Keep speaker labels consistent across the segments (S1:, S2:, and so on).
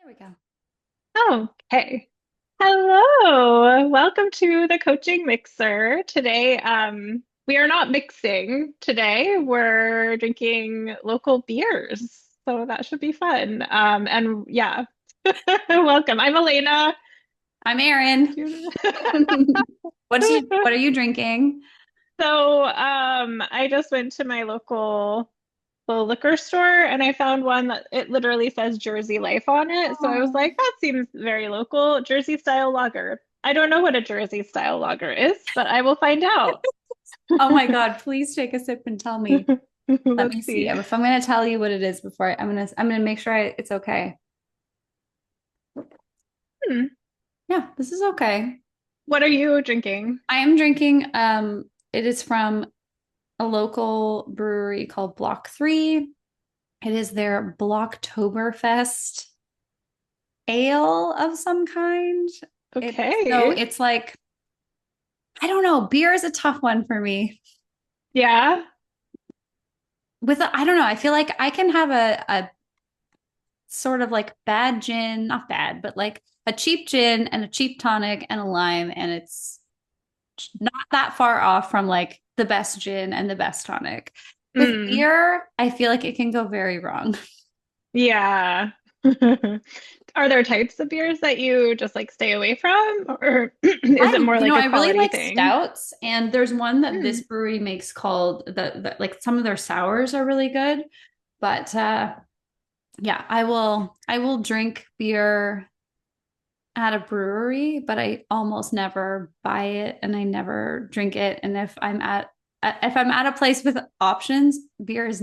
S1: There we go.
S2: Okay. Hello. Welcome to the coaching mixer. Today, we are not mixing today. We're drinking local beers. So that should be fun. And yeah, welcome. I'm Elena.
S1: I'm Erin. What are you drinking?
S2: So, I just went to my local liquor store and I found one that it literally says Jersey Life on it. So I was
S1: Oh,
S2: like, that seems very local. Jersey style lager. I don't know what a Jersey style lager is, but I will find out.
S1: oh my God, please take a sip and tell me. Let me
S2: Let's
S1: see.
S2: see.
S1: If I'm gonna tell you what it is before I'm gonna make sure it's okay.
S2: Hmm.
S1: Yeah, this is okay.
S2: What are you drinking?
S1: I am drinking it is from a local brewery called Block 3. It is their Blocktoberfest ale of some kind.
S2: Okay.
S1: It's like I don't know, beer is a tough one for me.
S2: Yeah.
S1: I don't know, I feel like I can have a sort of like bad gin, not bad, but like a cheap gin and a cheap tonic and a lime, and it's not that far off from like the best gin and the best tonic. With
S2: Mm.
S1: beer, I feel like it can go very wrong.
S2: Yeah. Are there types of beers that you just like stay away from, or is it more like a
S1: I really
S2: quality
S1: like
S2: thing?
S1: stouts, and there's one that this
S2: Hmm.
S1: brewery makes called like some of their sours are really good, but yeah, I will drink beer at a brewery, but I almost never buy it and I never drink it. And if I'm at a place with options, beer is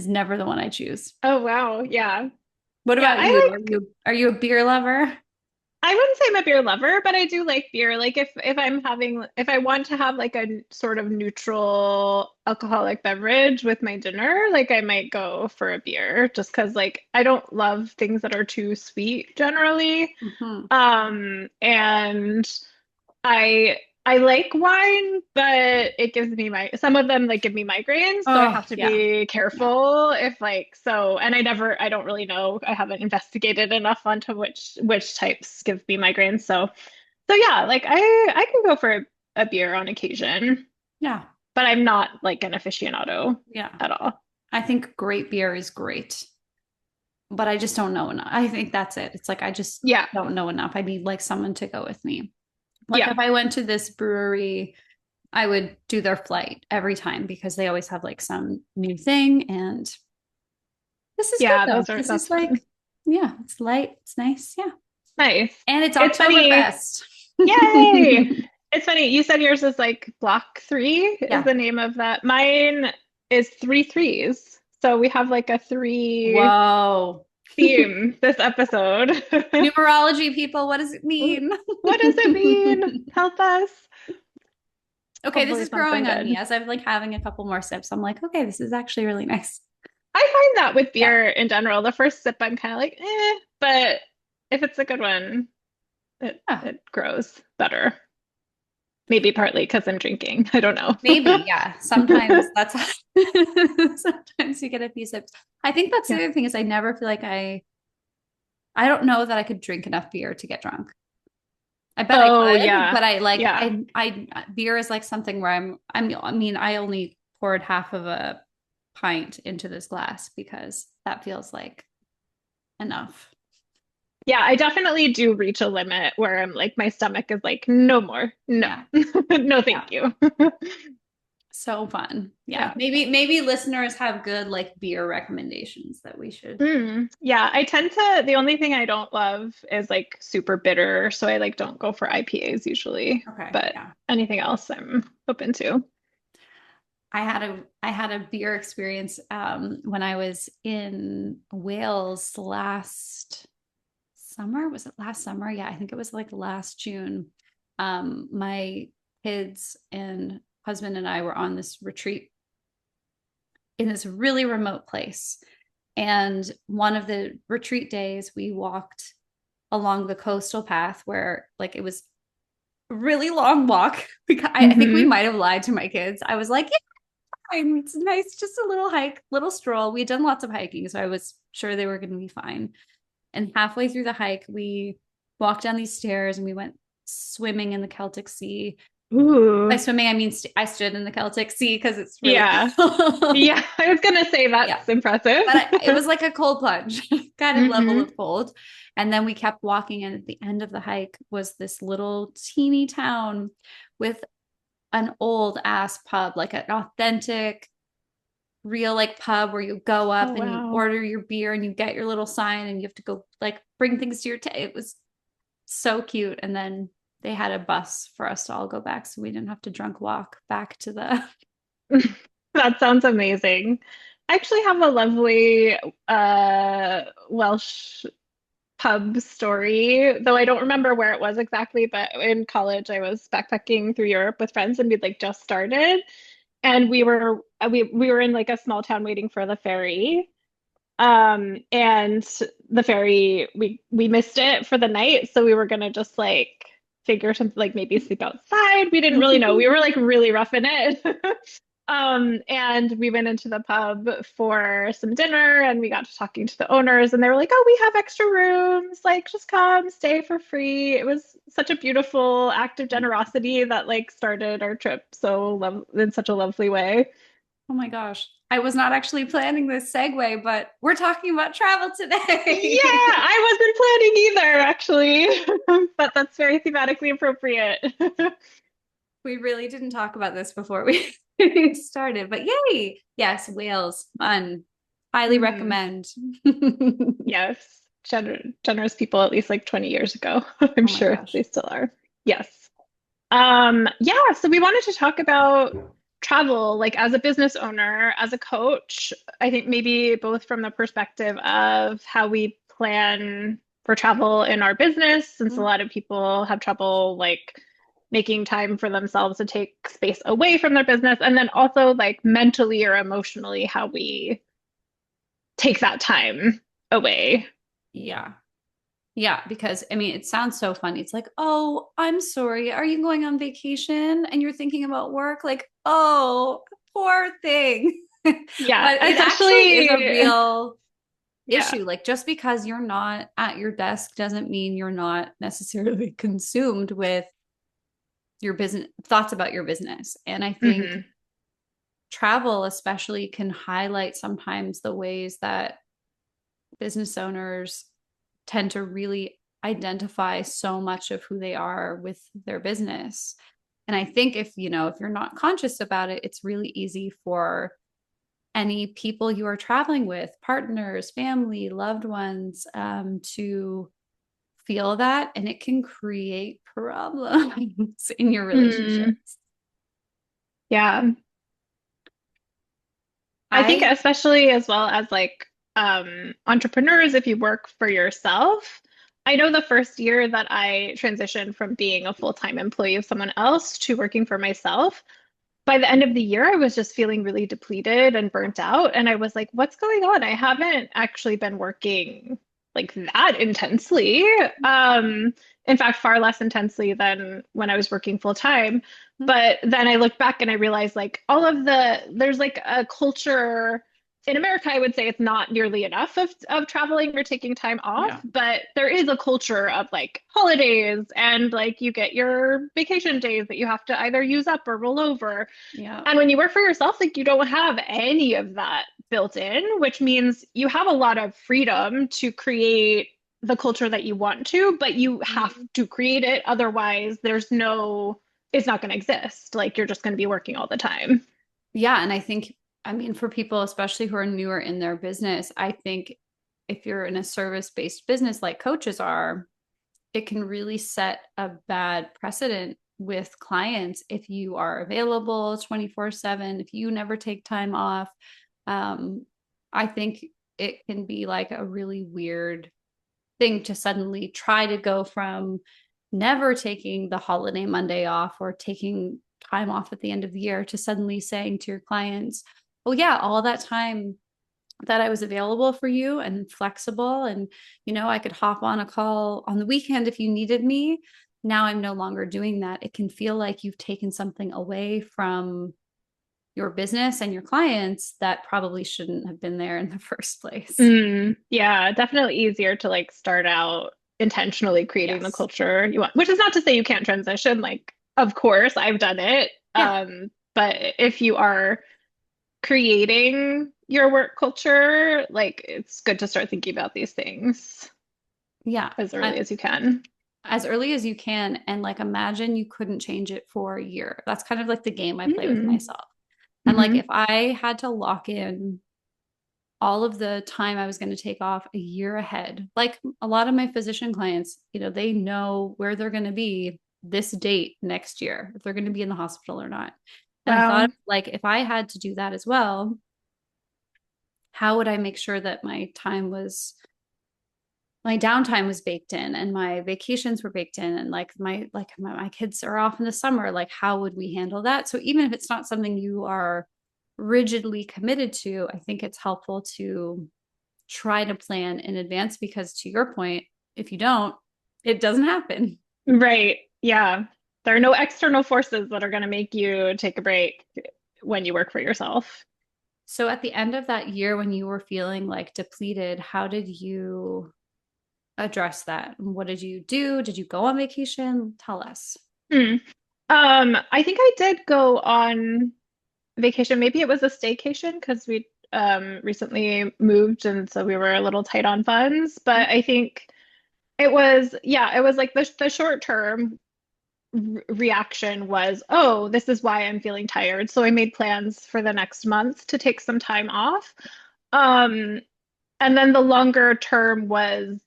S1: never the one I choose.
S2: Oh wow. Yeah.
S1: What
S2: Yeah,
S1: about you? Are you a beer lover?
S2: I wouldn't say I'm a beer lover, but I do like beer. Like if I want to have like a sort of neutral alcoholic beverage with my dinner, like I might go for a beer just 'cause like I don't love things that are too sweet generally.
S1: Mhm.
S2: And I like wine, but it gives me some of them like give me migraines, so I
S1: Oh,
S2: have to
S1: yeah.
S2: be
S1: Yeah.
S2: careful if like so and I don't really know. I haven't investigated enough onto which types give me migraines. So yeah, like I can go for a beer on occasion,
S1: Yeah.
S2: but I'm not like an aficionado
S1: Yeah.
S2: at all.
S1: I think great beer is great, but I just don't know enough. I think that's it. It's like I just
S2: Yeah.
S1: don't know enough. I need like someone to go with me. Like
S2: Yeah.
S1: if I went to this brewery, I would do their flight every time because they always have like some new thing. And this is good
S2: Yeah,
S1: though. This
S2: that's
S1: is like,
S2: fun.
S1: yeah, it's light, it's nice. Yeah.
S2: Nice.
S1: And it's
S2: It's funny.
S1: Oktoberfest.
S2: Yay! It's funny. You said yours is like Block 3 is
S1: Yeah.
S2: the name of that. Mine is three threes. So we have like a three
S1: Whoa.
S2: theme this episode.
S1: Numerology people, what does it mean?
S2: What does it mean? Help us.
S1: Okay, this
S2: Hopefully
S1: is
S2: something
S1: growing on me
S2: good.
S1: as I'm like having a couple more sips. I'm like, okay, this is actually really nice.
S2: I find that with
S1: Yeah.
S2: beer in general, the first sip I'm kind of like, but if it's a good one,
S1: Yeah.
S2: it grows better. Maybe partly because I'm drinking. I don't know.
S1: Maybe, yeah. Sometimes that's sometimes you get a few sips. I think that's the
S2: Yeah.
S1: other thing is I never feel like I don't know that I could drink enough beer to get drunk. I bet I
S2: Oh
S1: could,
S2: yeah.
S1: but
S2: Yeah.
S1: I beer is like something where I mean I only poured half of a pint into this glass because that feels like enough.
S2: Yeah, I definitely do reach a limit where I'm like, my stomach is like, no more. No,
S1: Yeah.
S2: no,
S1: Yeah.
S2: thank you.
S1: So fun. Yeah.
S2: Yeah.
S1: Maybe listeners have good like beer recommendations that we should.
S2: Yeah, the only thing I don't love is like super bitter. So I like don't go for IPAs usually,
S1: Okay.
S2: but
S1: Yeah.
S2: anything else I'm open to.
S1: I had a beer experience when I was in Wales last summer. Was it last summer? Yeah, I think it was like last June. My kids and husband and I were on this retreat in this really remote place. And one of the retreat days, we walked along the coastal path where like it was a really long walk. I think we
S2: Hmm.
S1: might have lied to my kids. I was like, yeah, fine. It's nice, just a little hike, little stroll. We'd done lots of hiking, so I was sure they were going to be fine. And halfway through the hike, we walked down these stairs and we went swimming in the Celtic Sea. By
S2: Ooh.
S1: swimming, I mean I stood in the Celtic Sea because it's really
S2: Yeah.
S1: cold.
S2: Yeah. I was gonna say
S1: Yeah.
S2: that's impressive.
S1: But it was like a cold plunge kind of level
S2: Hmm.
S1: of cold. And then we kept walking. And at the end of the hike was this little teeny town with an old ass pub, like an authentic, real like pub where you go
S2: Oh
S1: up and you
S2: wow.
S1: order your beer and you get your little sign and you have to go like bring things to your it was so cute. And then they had a bus for us to all go back so we didn't have to drunk walk back to the
S2: That sounds amazing. I actually have a lovely Welsh pub story, though I don't remember where it was exactly, but in college I was backpacking through Europe with friends and we'd like just started and we were in like a small town waiting for the ferry. And the ferry we missed it for the night, so we were gonna just like figure something like maybe sleep outside. We didn't really know. We were like really roughing it. And we went into the pub for some dinner and we got to talking to the owners and they were like, "Oh, we have extra rooms. Like just come stay for free." It was such a beautiful act of generosity that like started our trip so love in such a lovely way.
S1: Oh my gosh. I was not actually planning this segue, but we're talking about travel
S2: Yeah,
S1: today.
S2: I wasn't planning either, actually, but that's very thematically appropriate.
S1: We really didn't talk about this before we started, but yay. Yes, Wales, fun. Highly
S2: Hmm.
S1: recommend.
S2: Yes, generous people at least like 20 years ago. I'm
S1: Oh my
S2: sure
S1: gosh.
S2: they still are. Yes. Yeah, so we wanted to talk about travel, like as a business owner, as a coach. I think maybe both from the perspective of how we plan for travel in our business, since a lot of people have trouble like making time for themselves to take space away from their business, and then also like mentally or emotionally how we take that time away.
S1: Yeah. Yeah, because I mean, it sounds so funny. It's like, oh, I'm sorry. Are you going on vacation and you're thinking about work? Like, oh, poor thing.
S2: Yeah,
S1: But it actually is a
S2: especially,
S1: real
S2: yeah.
S1: issue. Like, just because you're not at your desk doesn't mean you're not necessarily consumed with your business thoughts about your business. And I think
S2: Hmm.
S1: travel, especially, can highlight sometimes the ways that business owners tend to really identify so much of who they are with their business. And I think if you're not conscious about it, it's really easy for any people you are traveling with, partners, family, loved ones, to feel that. And it can create problems in your
S2: Mm,
S1: relationships.
S2: yeah. I think
S1: I,
S2: especially as well as like entrepreneurs, if you work for yourself, I know the first year that I transitioned from being a full-time employee of someone else to working for myself, by the end of the year, I was just feeling really depleted and burnt out. And I was like, what's going on? I haven't actually been working like that intensely. Um, in fact, far less intensely than when I was working full time. But then I looked back and I realized like there's like a culture in America, I would say it's not nearly enough of traveling or taking time off,
S1: yeah,
S2: but there is a culture of like holidays and like you get your vacation days that you have to either use up or roll over.
S1: yeah,
S2: And when you work for yourself, like you don't have any of that built in, which means you have a lot of freedom to create the culture that you want to, but you have
S1: mhm,
S2: to create it. Otherwise, it's not going to exist. Like you're just going to be working all the time.
S1: yeah. And I think, I mean, for people, especially who are newer in their business, I think if you're in a service-based business like coaches are, it can really set a bad precedent with clients if you are available 24/7, if you never take time off. Um, I think it can be like a really weird thing to suddenly try to go from never taking the holiday Monday off or taking time off at the end of the year to suddenly saying to your clients, oh, yeah, all that time that I was available for you and flexible. And, I could hop on a call on the weekend if you needed me. Now I'm no longer doing that. It can feel like you've taken something away from your business and your clients that probably shouldn't have been there in the first place.
S2: Yeah, definitely easier to like start out intentionally creating the
S1: Yes.
S2: culture you want, which is not to say you can't transition. Like, of course, I've done it.
S1: Yeah.
S2: But if you are creating your work culture, like it's good to start thinking about these things
S1: Yeah.
S2: as early as you can.
S1: As early as you can. And like, imagine you couldn't change it for a year. That's kind of like the game I play with
S2: Mm.
S1: myself. And like,
S2: Hmm.
S1: if I had to lock in all of the time I was going to take off a year ahead, like a lot of my physician clients, they know where they're going to be this date next year, if they're going to be in the hospital or not. And I thought,
S2: Wow.
S1: like, if I had to do that as well, how would I make sure that my downtime was baked in and my vacations were baked in, and my kids are off in the summer, like how would we handle that? So even if it's not something you are rigidly committed to, I think it's helpful to try to plan in advance, because to your point, if you don't, it doesn't happen.
S2: Right. Yeah. There are no external forces that are going to make you take a break when you work for yourself.
S1: So at the end of that year, when you were feeling like depleted, how did you address that? What did you do? Did you go on vacation? Tell us.
S2: Hmm. I think I did go on vacation. Maybe it was a staycation because we recently moved and so we were a little tight on funds. But I think it was like the short term reaction was, oh, this is why I'm feeling tired. So I made plans for the next month to take some time off. Um, and then the longer term was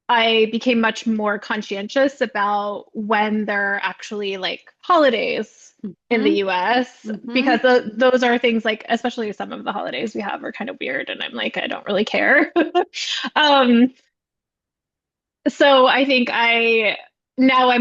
S2: I became much more conscientious about when there are actually like holidays in the
S1: Mm-hmm.
S2: US
S1: Mm-hmm.
S2: because those are things like, especially some of the holidays we have are kind of weird, and I'm like, I don't really care. Um, so I think I'm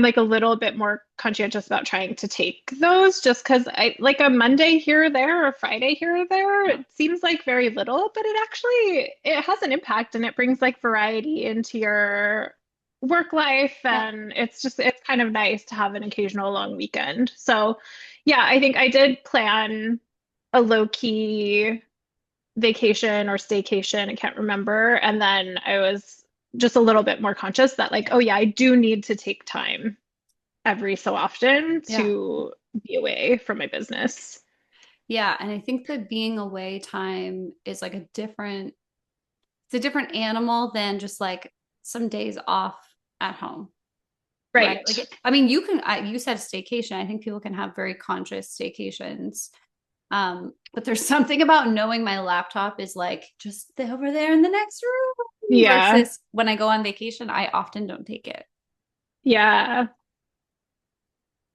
S2: like a little bit more conscientious about trying to take those just because I like a Monday here or there or Friday here or there.
S1: Yeah.
S2: It seems like very little, but it has an impact and it brings like variety into your work life,
S1: Yeah.
S2: and it's kind of nice to have an occasional long weekend. So yeah, I think I did plan a low key vacation or staycation, I can't remember. And then I was just a little bit more conscious that, like, oh, yeah, I do need to take time every so often
S1: Yeah.
S2: to be away from my business.
S1: Yeah. And I think that being away time is like it's a different animal than just like some days off at home. Right.
S2: Right.
S1: Like, I mean, you said staycation. I think people can have very conscious staycations. But there's something about knowing my laptop is like just over there in the next room
S2: Yeah.
S1: versus when I go on vacation, I often don't take it,
S2: Yeah.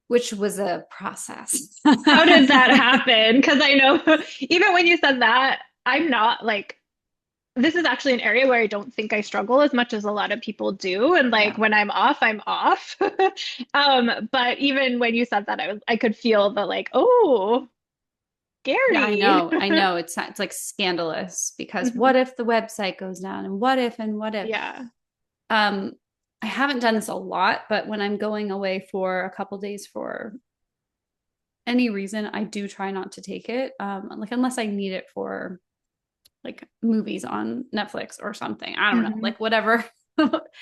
S1: which was a process.
S2: How did that happen? Because I know even when you said that, I'm not like, this is actually an area where I don't think I struggle as much as a lot of people do. And like
S1: Yeah.
S2: when I'm off, I'm off. But even when you said that, I could feel the like, oh,
S1: Yeah, I
S2: scary.
S1: know. I know it's like scandalous, because what
S2: Mhm.
S1: if the website goes down, and what if
S2: Yeah.
S1: um I haven't done this a lot, but when I'm going away for a couple days for any reason, I do try not to take it. Like unless I need it for like movies on Netflix or something. I don't know,
S2: Hmm.
S1: like whatever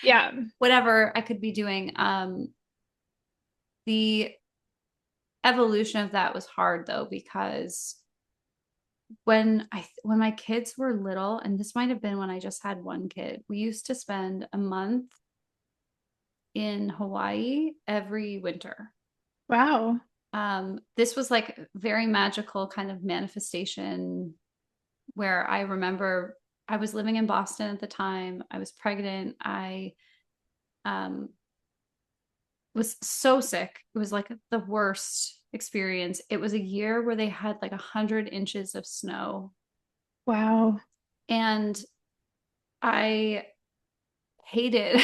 S2: Yeah.
S1: whatever I could be doing. The evolution of that was hard though, because when my kids were little, and this might have been when I just had one kid, we used to spend a month in Hawaii every winter.
S2: Wow.
S1: This was like very magical kind of manifestation, where I remember I was living in Boston at the time. I was pregnant. I um, was so sick. It was like the worst experience. It was a year where they had like 100 inches of snow.
S2: Wow.
S1: And I hated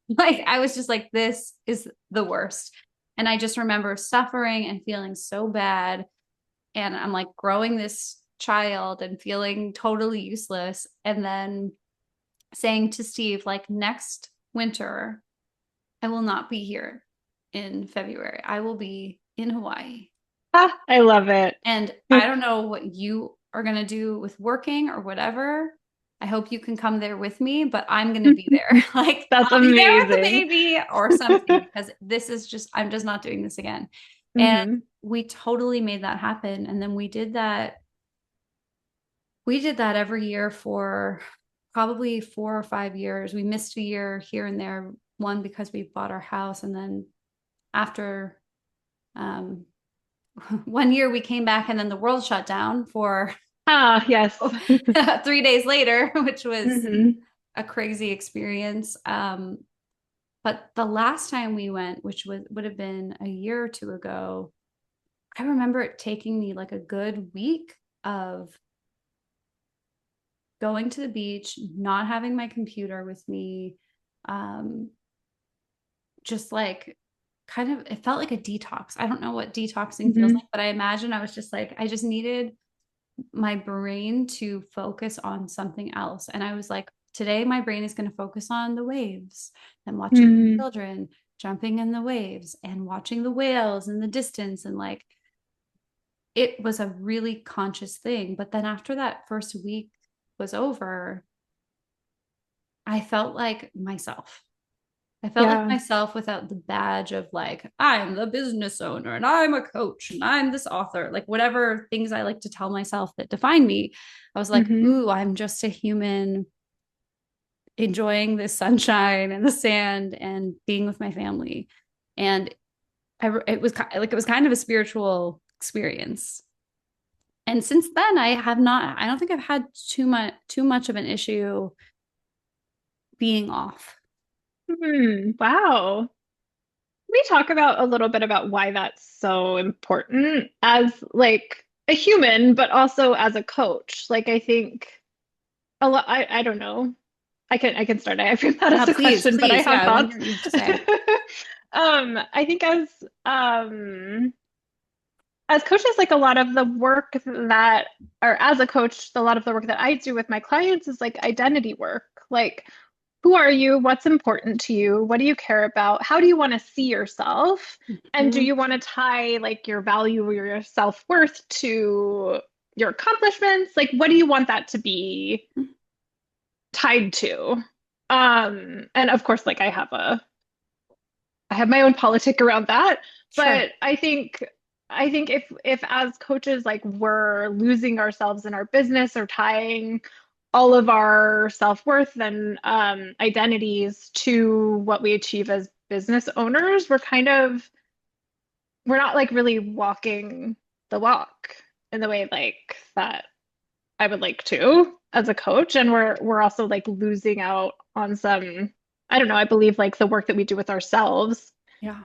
S1: like I was just like, this is the worst. And I just remember suffering and feeling so bad. And I'm like growing this child and feeling totally useless. And then saying to Steve, like, next winter, I will not be here in February. I will be in Hawaii.
S2: Ah, I love it.
S1: And I don't know what you are going to do with working or whatever. I hope you can come there with me, but I'm going to be there. Like,
S2: That's
S1: I'll be there with the
S2: amazing.
S1: baby or something because this is just, I'm just not doing this again. And
S2: Hmm.
S1: we totally made that happen. And then we did that every year for probably 4 or 5 years. We missed a year here and there, one because we bought our house. And then after um, one year we came back and then the world shut down for
S2: Ah, yes.
S1: 3 days later, which was
S2: Hmm.
S1: a crazy experience. But the last time we went, which would have been a year or two ago, I remember it taking me like a good week of going to the beach, not having my computer with me, um, just like kind of, it felt like a detox. I don't know what detoxing feels
S2: Hmm.
S1: like, but I imagine I was just like, I just needed my brain to focus on something else. And I was like, today my brain is going to focus on the waves and watching
S2: Hmm.
S1: children jumping in the waves and watching the whales in the distance. And like, it was a really conscious thing. But then after that first week was over, I felt like myself. I felt like
S2: Yeah.
S1: myself without the badge of like, I'm the business owner and I'm a coach and I'm this author, like whatever things I like to tell myself that define me. I was like,
S2: Hmm.
S1: ooh, I'm just a human enjoying the sunshine and the sand and being with my family. And it was like, it was kind of a spiritual experience. And since then, I don't think I've had too much of an issue being off.
S2: Wow. We talk about a little bit about why that's so important as like a human, but also as a coach. Like I think a lot, I don't know. I can start. I forgot that as a
S1: Please,
S2: question, but I
S1: please. Yeah,
S2: have
S1: I want
S2: thoughts.
S1: to hear what you have to say.
S2: I think as coaches, like a lot of the work that, or as a coach, a lot of the work that I do with my clients is like identity work. Like, who are you? What's important to you? What do you care about? How do you want to see yourself? And do
S1: Mhm.
S2: you want to tie like your value or your self-worth to your accomplishments? Like, what do you want that to be tied to? And of course, like I have my own politic around that,
S1: Sure.
S2: but I think if as coaches like we're losing ourselves in our business or tying all of our self-worth and identities to what we achieve as business owners, we're not like really walking the walk in the way like that I would like to as a coach. And we're also like losing out on some, I don't know, I believe like the work that we do with ourselves
S1: Yeah.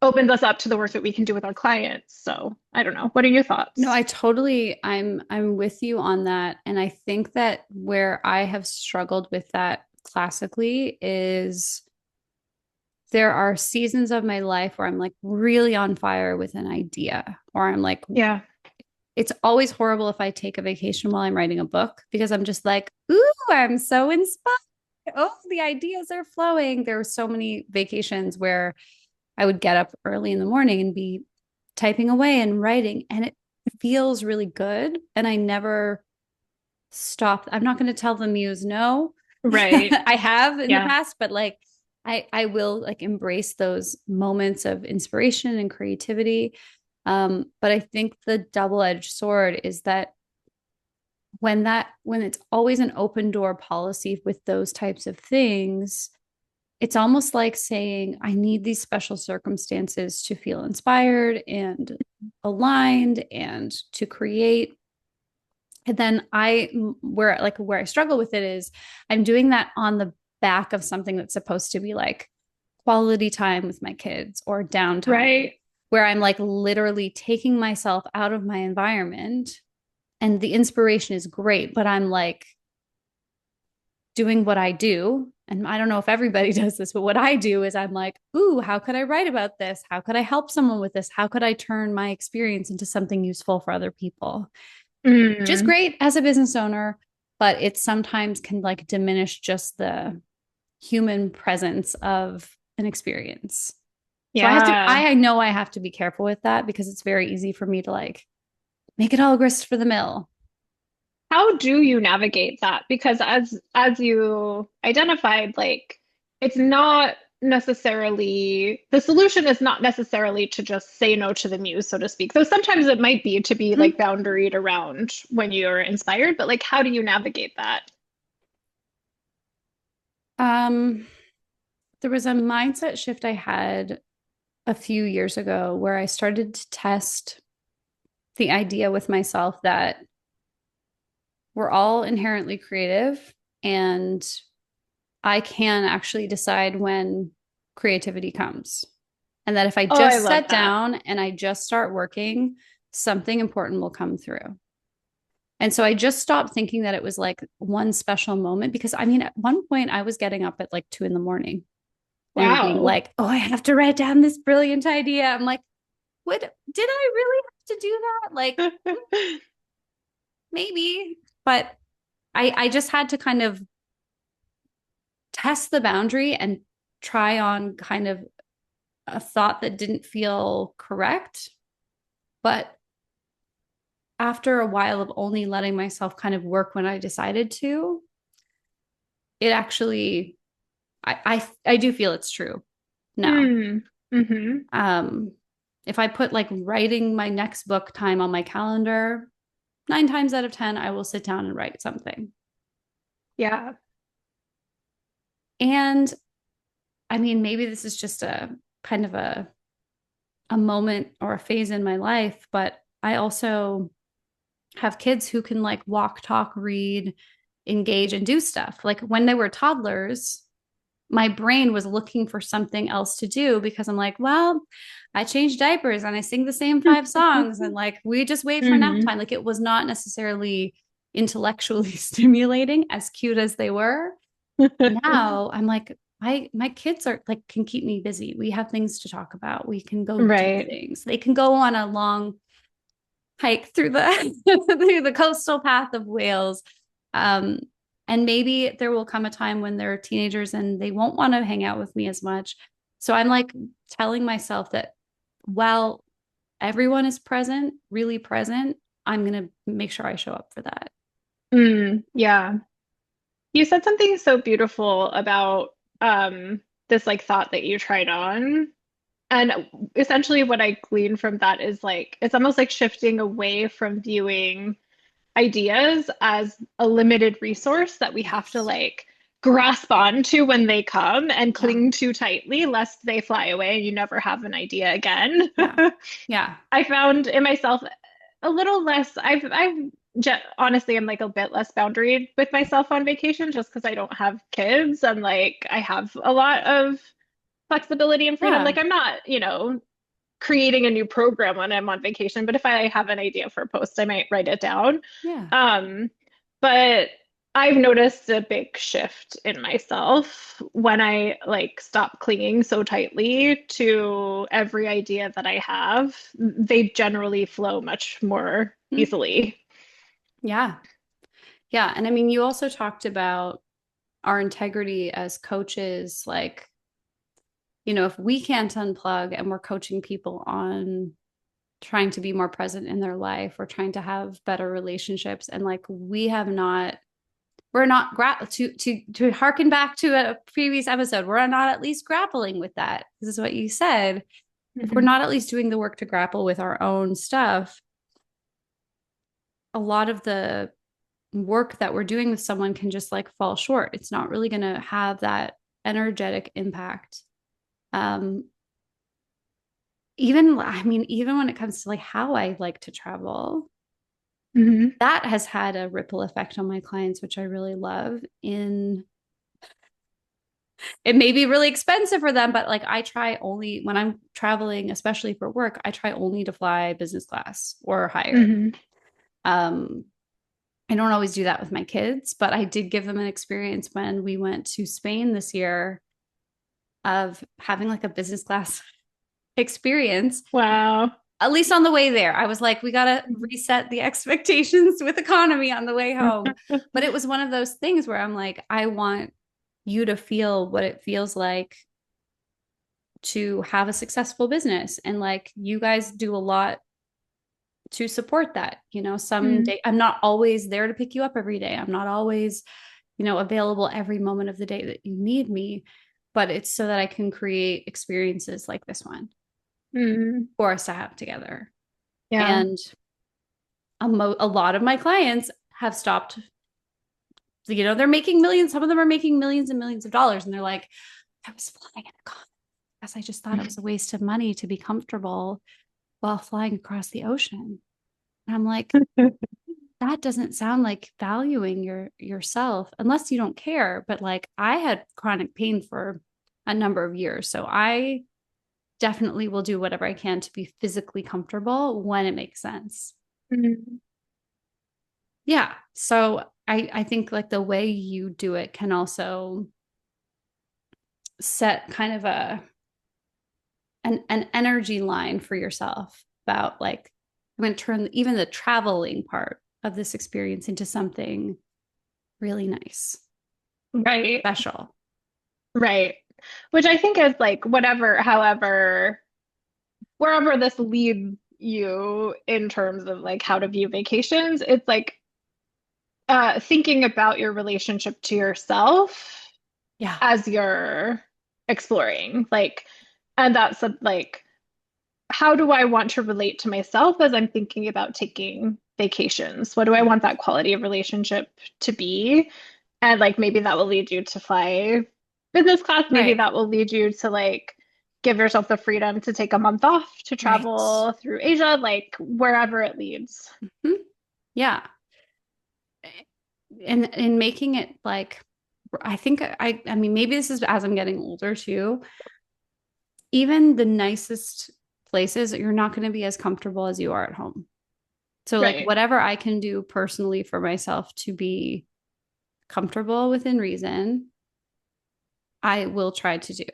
S2: opens us up to the work that we can do with our clients. So I don't know. What are your
S1: No,
S2: thoughts?
S1: I'm with you on that. And I think that where I have struggled with that classically is there are seasons of my life where I'm like really on fire with an idea, or I'm like,
S2: Yeah.
S1: it's always horrible if I take a vacation while I'm writing a book because I'm just like, ooh, I'm so inspired. Oh, the ideas are flowing. There were so many vacations where I would get up early in the morning and be typing away and writing, and it feels really good. And I never stop. I'm not going to tell the muse no.
S2: Right.
S1: I have in the
S2: Yeah.
S1: past, but like I will like embrace those moments of inspiration and creativity. But I think the double-edged sword is that when it's always an open door policy with those types of things, it's almost like saying, I need these special circumstances to feel inspired and aligned and to create. And then where I struggle with it is I'm doing that on the back of something that's supposed to be like quality time with my kids or downtime,
S2: Right.
S1: where I'm like literally taking myself out of my environment and the inspiration is great, but I'm like doing what I do. And I don't know if everybody does this, but what I do is I'm like, ooh, how could I write about this? How could I help someone with this? How could I turn my experience into something useful for other people? Which is
S2: Mm.
S1: great as a business owner, but it sometimes can like diminish just the human presence of an experience. So
S2: Yeah.
S1: I know I have to be careful with that because it's very easy for me to like make it all grist for the mill.
S2: How do you navigate that? Because as you identified, like it's not necessarily the solution is not necessarily to just say no to the muse, so to speak. So sometimes it might be to be like
S1: Mhm.
S2: boundaried around when you're inspired, but like how do you navigate that?
S1: Um, there was a mindset shift I had a few years ago where I started to test the idea with myself that we're all inherently creative and I can actually decide when creativity comes. And that if I
S2: Oh, I
S1: just
S2: love
S1: set
S2: that.
S1: down and I just start working, something important will come through. And so I just stopped thinking that it was like one special moment because I mean, at one point I was getting up at like 2 a.m. and being
S2: Wow.
S1: like, oh, I have to write down this brilliant idea. I'm like, what did I really have to do that? Like, maybe, but I just had to kind of test the boundary and try on kind of a thought that didn't feel correct. But after a while of only letting myself kind of work when I decided to, it actually, I do feel it's true now.
S2: Hmm. Mm-hmm.
S1: Um, if I put like writing my next book time on my calendar, 9 times out of 10, I will sit down and write something.
S2: Yeah.
S1: And I mean, maybe this is just a kind of a moment or a phase in my life, but I also have kids who can like walk, talk, read, engage, and do stuff. Like when they were toddlers, my brain was looking for something else to do because I'm like, well, I change diapers and I sing the same 5 songs and like we just wait for nap
S2: Mm-hmm.
S1: time. Like it was not necessarily intellectually stimulating, as cute as they were. Now I'm like, my kids are like can keep me busy. We have things to talk about. We can go do
S2: Right.
S1: things. They can go on a long hike through the through the coastal path of Wales. Um, and maybe there will come a time when they're teenagers and they won't want to hang out with me as much. So I'm like telling myself that while everyone is present, really present, I'm gonna make sure I show up for that.
S2: Yeah. You said something so beautiful about this like thought that you tried on. And essentially what I gleaned from that is like it's almost like shifting away from viewing ideas as a limited resource that we have to
S1: Yes.
S2: like grasp onto when they come and
S1: Yeah.
S2: cling too tightly lest they fly away and you never have an idea again.
S1: Yeah. Yeah.
S2: I found in myself a little less. Honestly, I'm like a bit less boundary with myself on vacation just because I don't have kids and like I have a lot of flexibility and freedom.
S1: Yeah.
S2: Like I'm not, creating a new program when I'm on vacation, but if I have an idea for a post, I might write it down.
S1: Yeah.
S2: Um, but I've noticed a big shift in myself when I like stop clinging so tightly to every idea that I have. They generally flow much more
S1: Hmm.
S2: easily.
S1: Yeah. Yeah. And I mean, you also talked about our integrity as coaches, like, if we can't unplug and we're coaching people on trying to be more present in their life or trying to have better relationships and like we're not to harken back to a previous episode, we're not at least grappling with that. This is what you said. If we're
S2: Mhm.
S1: not at least doing the work to grapple with our own stuff, a lot of the work that we're doing with someone can just like fall short. It's not really going to have that energetic impact. um Even I mean, even when it comes to like how I like to travel,
S2: Mhm.
S1: that has had a ripple effect on my clients, which I really love. In It may be really expensive for them, but like I try only when I'm traveling, especially for work, I try only to fly business class or higher.
S2: Mhm.
S1: Um, I don't always do that with my kids, but I did give them an experience when we went to Spain this year of having like a business class experience.
S2: Wow.
S1: At least on the way there, I was like, we got to reset the expectations with economy on the way home. But it was one of those things where I'm like, I want you to feel what it feels like to have a successful business. And like you guys do a lot to support that. Some
S2: Mm,
S1: day I'm not always there to pick you up every day. I'm not always, available every moment of the day that you need me, but it's so that I can create experiences like this one
S2: mm,
S1: for us to have together.
S2: yeah.
S1: And a lot of my clients have stopped, they're making millions. Some of them are making millions and millions of dollars. And they're like, I was flying in a because I just thought it was a waste of money to be comfortable while flying across the ocean. And I'm like, that doesn't sound like valuing yourself unless you don't care. But like I had chronic pain for a number of years. So I definitely will do whatever I can to be physically comfortable when it makes sense.
S2: Mm,
S1: Yeah. So I think like the way you do it can also set kind of an energy line for yourself about like I'm going to turn even the traveling part of this experience into something really nice,
S2: right,
S1: special.
S2: right. Which I think is like whatever, however, wherever this leads you in terms of like how to view vacations, it's like thinking about your relationship to yourself
S1: Yeah.
S2: as you're exploring. Like, and that's like, how do I want to relate to myself as I'm thinking about taking vacations? What do I want that quality of relationship to be? And like maybe that will lead you to fly business class. Maybe
S1: Right.
S2: that will lead you to like give yourself the freedom to take a month off to
S1: Right.
S2: travel through Asia, like wherever it leads.
S1: Mhm. Yeah. And in making it like I think I mean maybe this is as I'm getting older too. Even the nicest places, you're not going to be as comfortable as you are at home. So like
S2: Right.
S1: whatever I can do personally for myself to be comfortable within reason, I will try to do.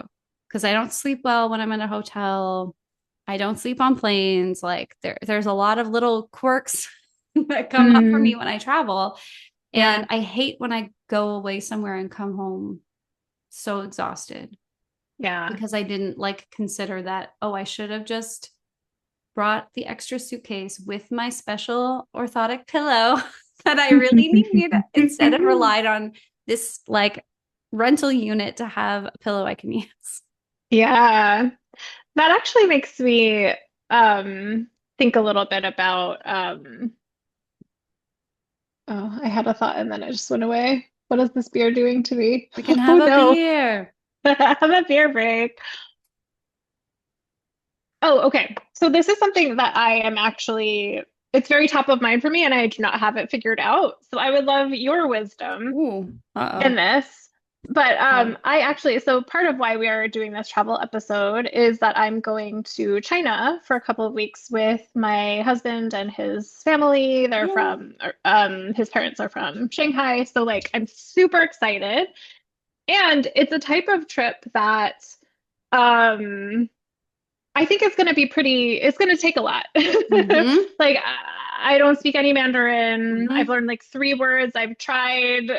S1: Because I don't sleep well when I'm in a hotel. I don't sleep on planes. Like there's a lot of little quirks that come up for me
S2: Mm,
S1: when I travel. And
S2: yeah.
S1: I hate when I go away somewhere and come home so exhausted
S2: Yeah.
S1: because I didn't like consider that, oh, I should have just brought the extra suitcase with my special orthotic pillow that I really need instead of relied on this like rental unit to have a pillow I can use.
S2: Yeah. That actually makes me think a little bit about oh, I had a thought and then it just went away. What is this beer doing to me?
S1: We can
S2: Oh
S1: have a
S2: no.
S1: beer.
S2: Have a beer break. Oh, okay. So this is something that I am actually, it's very top of mind for me and I do not have it figured out. So I would love your wisdom
S1: Ooh,
S2: in
S1: uh-oh.
S2: this. But
S1: Oh.
S2: I actually, so part of why we are doing this travel episode is that I'm going to China for a couple of weeks with my husband and his family. They're
S1: Yay.
S2: from, his parents are from Shanghai. So like I'm super excited. And it's a type of trip that um I think it's going to be pretty, it's going to take a lot.
S1: Mm-hmm.
S2: Like, I don't speak any Mandarin. I've
S1: Mm-hmm.
S2: learned like three words. I've tried.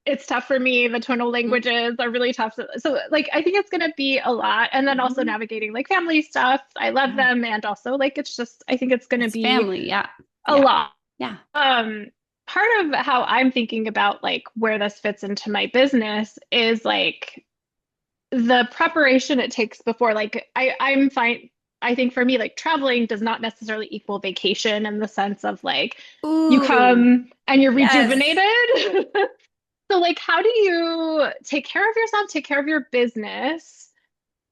S2: It's tough for me. The tonal languages are really tough. So, like, I think it's going to be a lot. And then also
S1: Mm-hmm.
S2: navigating like family stuff. I love
S1: Yeah.
S2: them. And also, like, it's just, I think it's going to
S1: It's
S2: be
S1: family. Yeah.
S2: a
S1: Yeah.
S2: lot.
S1: Yeah.
S2: Part of how I'm thinking about like where this fits into my business is like the preparation it takes before like I'm fine. I think for me like traveling does not necessarily equal vacation in the sense of like you
S1: Ooh,
S2: come and you're
S1: yes.
S2: rejuvenated. So like how do you take care of yourself, take care of your business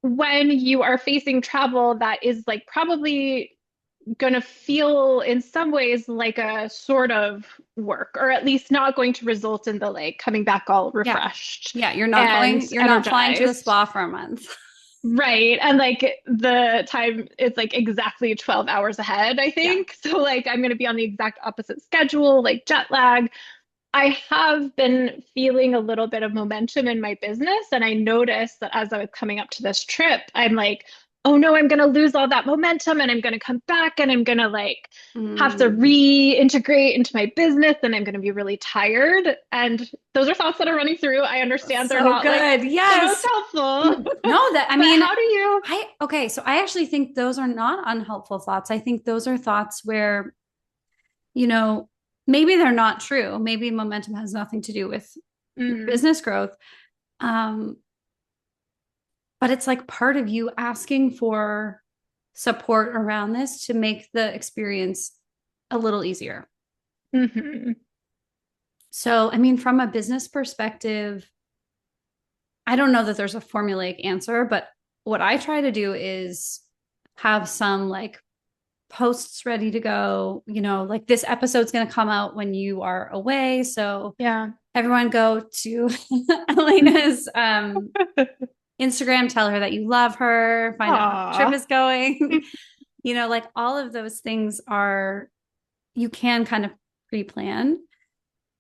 S2: when you are facing travel that is like probably going to feel in some ways like a sort of work, or at least not going to result in the like coming back all
S1: Yeah.
S2: refreshed
S1: Yeah.
S2: and
S1: You're not flying to the
S2: energized.
S1: spa for a month.
S2: Right. And like the time is like exactly 12 hours ahead, I
S1: Yeah.
S2: think. So like I'm going to be on the exact opposite schedule, like jet lag. I have been feeling a little bit of momentum in my business. And I noticed that as I was coming up to this trip, I'm like, oh no, I'm going to lose all that momentum and I'm going to come back and I'm going to like have to
S1: Mm,
S2: reintegrate into my business and I'm going to be really tired. And those are thoughts that are running through. I understand they're
S1: so
S2: not like
S1: good.
S2: the most
S1: Yes.
S2: helpful,
S1: No, that I
S2: but
S1: mean,
S2: how do you?
S1: okay, so I actually think those are not unhelpful thoughts. I think those are thoughts where, you know, maybe they're not true. Maybe momentum has nothing to do with your
S2: Mm,
S1: business growth. Um, but it's like part of you asking for support around this to make the experience a little easier.
S2: hmm
S1: So, I mean, from a business perspective, I don't know that there's a formulaic answer, but what I try to do is have some like posts ready to go. Like this episode's going to come out when you are away. So
S2: Yeah.
S1: everyone go to Elena's Instagram, tell her that you love her, find out how the trip
S2: Aw.
S1: is going. Like all of those things are, you can kind of pre-plan.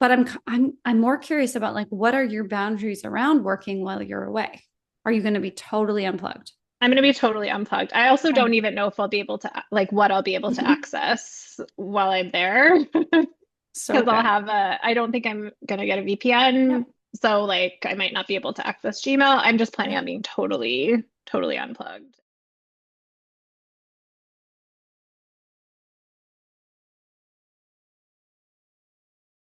S1: But I'm more curious about like what are your boundaries around working while you're away? Are you going to be totally unplugged?
S2: I'm going to be totally unplugged. I also
S1: Okay.
S2: don't even know if I'll be able to, like, what I'll be able to access while I'm there.
S1: So
S2: Because I'll
S1: good.
S2: have I don't think I'm going to get a
S1: Yep.
S2: VPN. So, like, I might not be able to access Gmail. I'm just planning
S1: Yep.
S2: on being totally, totally unplugged.